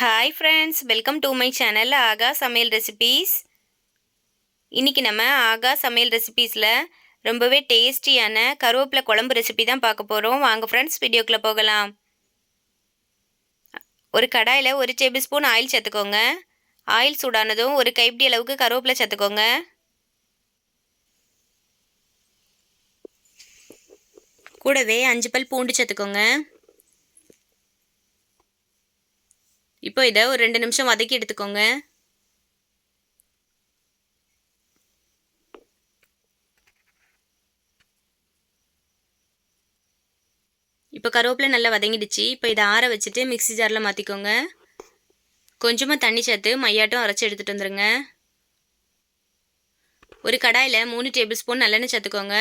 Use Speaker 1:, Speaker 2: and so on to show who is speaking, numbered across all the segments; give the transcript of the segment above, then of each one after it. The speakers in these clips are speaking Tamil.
Speaker 1: Hi friends, welcome to my channel ஆகா சமையல் ரெசிபீஸ். இன்னைக்கு நம்ம ஆகா சமையல் ரெசிபீஸ்ல ரொம்பவே டேஸ்டியான கருவேப்பிலை குழம்பு ரெசிபி தான் பார்க்க போறோம். வாங்க ஃப்ரெண்ட்ஸ் வீடியோக்குள்ள போகலாம். ஒரு கடாயில 1 டேபிள் ஸ்பூன் ஆயில் சேர்த்துக்கோங்க. ஆயில் சூடானதும் ஒரு கைப்பிடி அளவுக்கு கருவேப்பிலை சேர்த்துக்கோங்க. கூடவே 5 பல் பூண்டு சேர்த்துக்கோங்க. இப்போ இதை ஒரு 2 நிமிஷம் வதக்கி எடுத்துக்கோங்க. இப்போ கருவேப்பிலை நல்லா வதங்கிடுச்சு. இப்போ இதை ஆற வச்சுட்டு மிக்ஸி ஜாரில் மாற்றிக்கோங்க. கொஞ்சமாக தண்ணி சேர்த்து மையாட்டம் அரைச்சி எடுத்துகிட்டு வந்துடுங்க. ஒரு கடாயில் 3 டேபிள் ஸ்பூன் நல்லெண்ணெய் சேர்த்துக்கோங்க.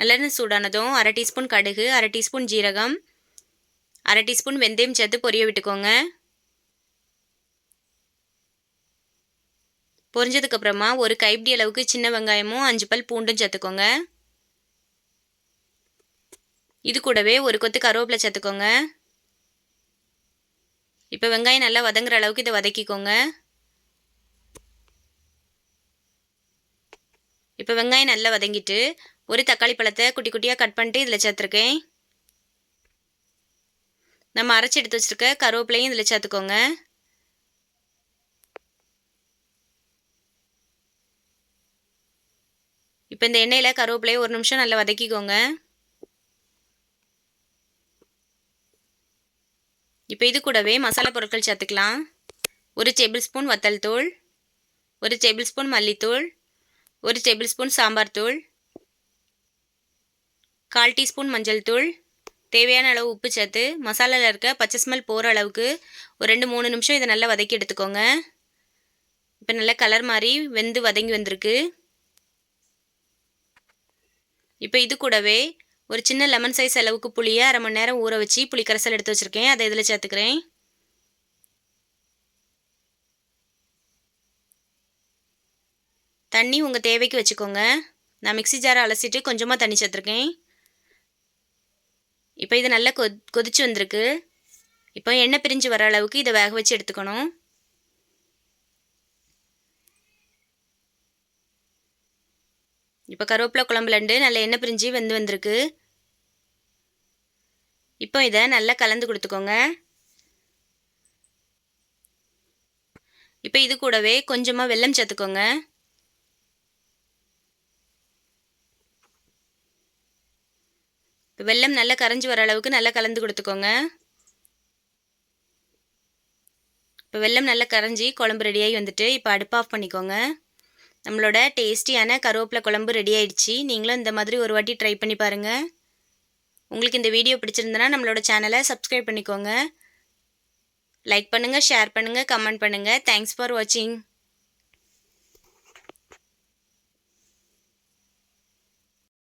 Speaker 1: நல்லெண்ணெய் சூடானதும் 1/2 டீஸ்பூன் கடுகு, 1/2 டீஸ்பூன் ஜீரகம், 1/2 டீஸ்பூன் வெந்தயம் சேர்த்து பொரிய விட்டுக்கோங்க. பொரிஞ்சதுக்கப்புறமா ஒரு கைப்பிடி அளவுக்கு சின்ன வெங்காயமும் 5 பல் பூண்டும் சேர்த்துக்கோங்க. இது கூடவே ஒரு கொத்து கருவேப்பிலை சேர்த்துக்கோங்க. இப்போ வெங்காயம் நல்லா வதங்குற அளவுக்கு இதை வதக்கிக்கோங்க. இப்போ வெங்காயம் நல்லா வதங்கிட்டு ஒரு தக்காளி பழத்தை குட்டி குட்டியாக கட் பண்ணிட்டு இதில் சேர்த்துருக்கேன். நம்ம அரைச்சி எடுத்து வச்சுருக்க கருவேப்பிலையும் இதில் சேர்த்துக்கோங்க. இப்போ இந்த எண்ணெயில் கருவேப்பிலையை ஒரு நிமிஷம் நல்லா வதக்கிக்கோங்க. இப்போ இது கூடவே மசாலா பொருட்கள் சேர்த்துக்கலாம். 1 டேபிள் ஸ்பூன் வத்தல் தூள், 1 டேபிள் ஸ்பூன் மல்லித்தூள், 1 டேபிள் ஸ்பூன் சாம்பார் தூள், 1/4 டீஸ்பூன் மஞ்சள் தூள், தேவையான அளவு உப்பு சேர்த்து மசாலாவில் இருக்க பச்சை ஸ்மெல் போகிற அளவுக்கு ஒரு 2-3 நிமிஷம் இதை நல்லா வதக்கி எடுத்துக்கோங்க. இப்போ நல்லா கலர் மாதிரி வெந்து வதங்கி வந்திருக்கு. இப்போ இது கூடவே ஒரு சின்ன லெமன் சைஸ் அளவுக்கு புளியை 1/2 மணி நேரம் ஊற வச்சு புளி கரைசல் எடுத்து வச்சுருக்கேன். அதை இதில் சேர்த்துக்கிறேன். தண்ணி உங்கள் தேவைக்கு வச்சுக்கோங்க. நான் மிக்ஸி ஜாரை அலசிட்டு கொஞ்சமாக தண்ணி சேர்த்துருக்கேன். இப்போ இது நல்லா கொதிச்சு வந்திருக்கு. இப்போ எண்ணெய் பிரிஞ்சு வர அளவுக்கு இதை வேக வச்சு எடுத்துக்கணும். இப்போ கருவேப்பிலை குழம்புலண்டு நல்லா எண்ணெய் பிரிஞ்சு வெந்து வந்திருக்கு. இப்போ இதை நல்லா கலந்து கொடுத்துக்கோங்க. இப்போ இது கூடவே கொஞ்சமாக வெல்லம் சேர்த்துக்கோங்க. இப்போ வெல்லம் நல்லா கரைஞ்சி வர அளவுக்கு நல்லா கலந்து கொடுத்துக்கோங்க. இப்போ வெல்லம் நல்லா கரைஞ்சி குழம்பு ரெடியாகி வந்துட்டு இப்போ அடுப்பு ஆஃப் பண்ணிக்கோங்க. நம்மளோட டேஸ்டியான கருவேப்பிலை குழம்பு ரெடி ஆயிடுச்சு. நீங்களும் இந்த மாதிரி ஒரு வாட்டி ட்ரை பண்ணி பாருங்கள். உங்களுக்கு இந்த வீடியோ பிடிச்சிருந்தனா நம்மளோட சேனலை சப்ஸ்கிரைப் பண்ணிக்கோங்க. லைக் பண்ணுங்கள், ஷேர் பண்ணுங்கள், கமெண்ட் பண்ணுங்கள். தேங்க்ஸ் ஃபார் வாட்சிங்.